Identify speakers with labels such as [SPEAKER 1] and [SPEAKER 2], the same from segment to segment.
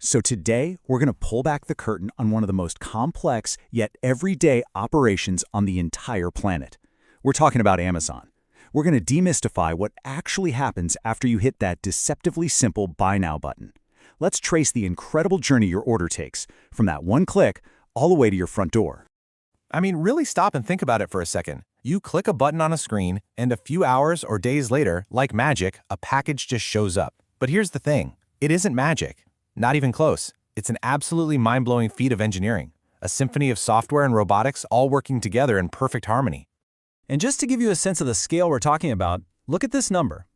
[SPEAKER 1] So today, we're going to pull back the curtain on one of the most complex yet everyday operations on the entire planet. We're talking about Amazon. We're going to demystify what actually happens after you hit that deceptively simple Buy Now button. Let's trace the incredible journey your order takes, from that one click all the way to your front door.
[SPEAKER 2] I mean, really stop and think about it for a second. You click a button on a screen, and a few hours or days later, like magic, a package just shows up. But here's the thing. It isn't magic. Not even close. It's an absolutely mind-blowing feat of engineering. A symphony of software and robotics all working together in perfect harmony.
[SPEAKER 3] And just to give you a sense of the scale we're talking about, look at this number.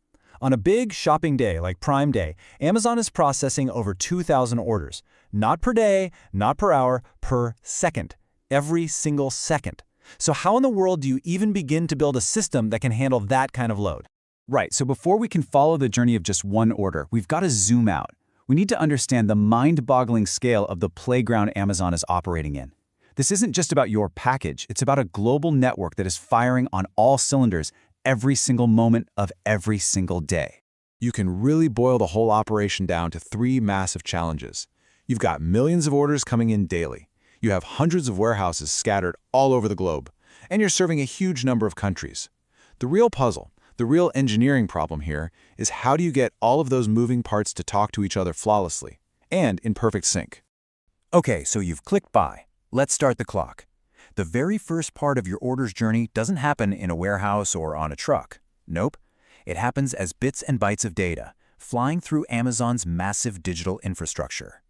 [SPEAKER 3] On a big shopping day like Prime Day, Amazon is processing over 2,000 orders. Not per day, not per hour, per second. Every single second. So how in the world do you even begin to build a system that can handle that kind of load?
[SPEAKER 1] Right, so before we can follow the journey of just one order, we've got to zoom out. We need to understand the mind-boggling scale of the playground Amazon is operating in. This isn't just about your package, it's about a global network that is firing on all cylinders every single moment of every single day.
[SPEAKER 4] You can really boil the whole operation down to three massive challenges. You've got millions of orders coming in daily. You have hundreds of warehouses scattered all over the globe, and you're serving a huge number of countries. The real puzzle, the real engineering problem here is how do you get all of those moving parts to talk to each other flawlessly and in perfect sync?
[SPEAKER 1] Okay, so you've clicked buy. Let's start the clock. The very first part of your order's journey doesn't happen in a warehouse or on a truck. Nope. It happens as bits and bytes of data, flying through Amazon's massive digital infrastructure.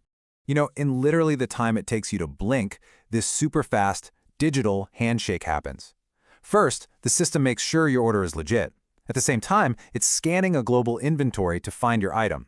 [SPEAKER 2] You know, in literally the time it takes you to blink, this super fast, digital handshake happens. First, the system makes sure your order is legit. At the same time, it's scanning a global inventory to find your item.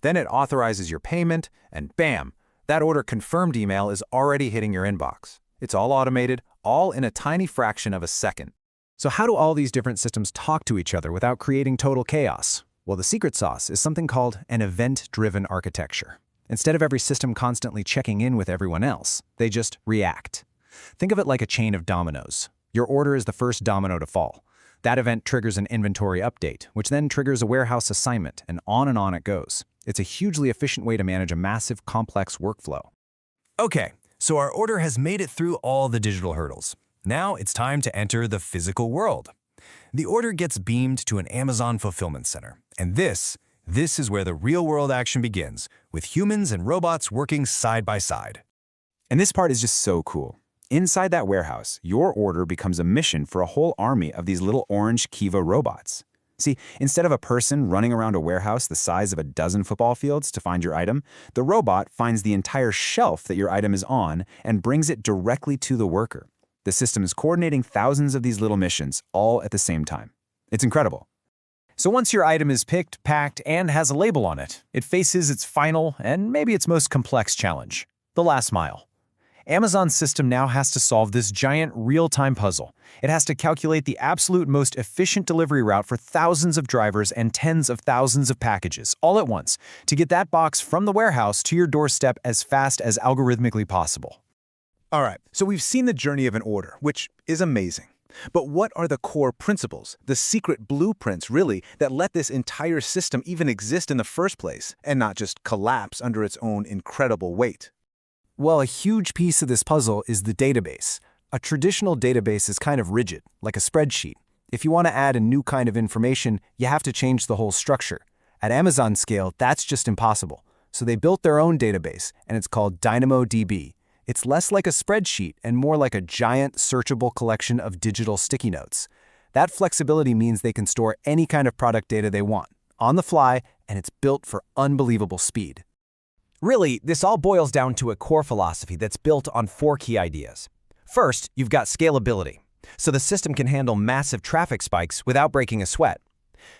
[SPEAKER 2] Then it authorizes your payment, and bam, that order confirmed email is already hitting your inbox. It's all automated, all in a tiny fraction of a second.
[SPEAKER 3] So how do all these different systems talk to each other without creating total chaos? Well, the secret sauce is something called an event-driven architecture. Instead of every system constantly checking in with everyone else, they just react. Think of it like a chain of dominoes. Your order is the first domino to fall. That event triggers an inventory update, which then triggers a warehouse assignment, and on it goes. It's a hugely efficient way to manage a massive, complex workflow.
[SPEAKER 2] Okay, so our order has made it through all the digital hurdles. Now it's time to enter the physical world. The order gets beamed to an Amazon fulfillment center, and this is where the real-world action begins, with humans and robots working side by side.
[SPEAKER 1] And this part is just so cool. Inside that warehouse, your order becomes a mission for a whole army of these little orange Kiva robots. See, instead of a person running around a warehouse the size of a dozen football fields to find your item, the robot finds the entire shelf that your item is on and brings it directly to the worker. The system is coordinating thousands of these little missions, all at the same time. It's incredible.
[SPEAKER 3] So once your item is picked, packed, and has a label on it, it faces its final and maybe its most complex challenge, the last mile. Amazon's system now has to solve this giant real-time puzzle. It has to calculate the absolute most efficient delivery route for thousands of drivers and tens of thousands of packages, all at once, to get that box from the warehouse to your doorstep as fast as algorithmically possible.
[SPEAKER 5] All right, so we've seen the journey of an order, which is amazing. But what are the core principles, the secret blueprints, really, that let this entire system even exist in the first place, and not just collapse under its own incredible weight?
[SPEAKER 3] Well, a huge piece of this puzzle is the database. A traditional database is kind of rigid, like a spreadsheet. If you want to add a new kind of information, you have to change the whole structure. At Amazon scale, that's just impossible. So they built their own database, and it's called DynamoDB. It's less like a spreadsheet and more like a giant searchable collection of digital sticky notes. That flexibility means they can store any kind of product data they want, on the fly, and it's built for unbelievable speed. Really, this all boils down to a core philosophy that's built on 4 key ideas. First, you've got scalability, so the system can handle massive traffic spikes without breaking a sweat.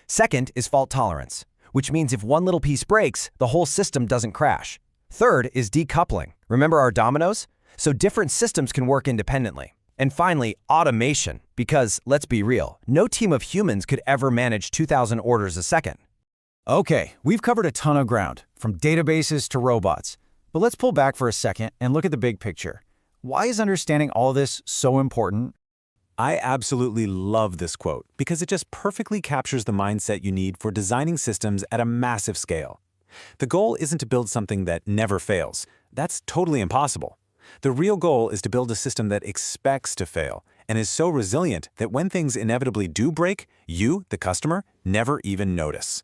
[SPEAKER 3] Second is fault tolerance, which means if one little piece breaks, the whole system doesn't crash. Third is decoupling. Remember our dominoes? So different systems can work independently. And finally, automation, because let's be real, no team of humans could ever manage 2,000 orders a second. Okay, we've covered a ton of ground, from databases to robots. But let's pull back for a second and look at the big picture. Why is understanding all of this so important?
[SPEAKER 2] I absolutely love this quote because it just perfectly captures the mindset you need for designing systems at a massive scale. The goal isn't to build something that never fails. That's totally impossible. The real goal is to build a system that expects to fail and is so resilient that when things inevitably do break, you, the customer, never even notice.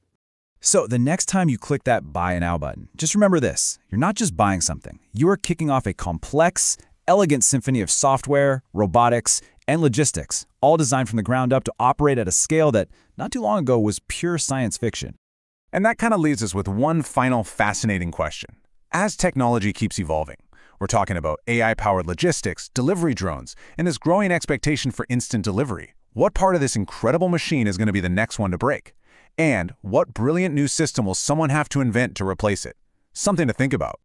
[SPEAKER 1] So the next time you click that Buy Now button, just remember this. You're not just buying something. You are kicking off a complex, elegant symphony of software, robotics, and logistics, all designed from the ground up to operate at a scale that, not too long ago, was pure science fiction.
[SPEAKER 5] And that kind of leaves us with one final fascinating question. As technology keeps evolving, we're talking about AI-powered logistics, delivery drones, and this growing expectation for instant delivery. What part of this incredible machine is going to be the next one to break? And what brilliant new system will someone have to invent to replace it? Something to think about.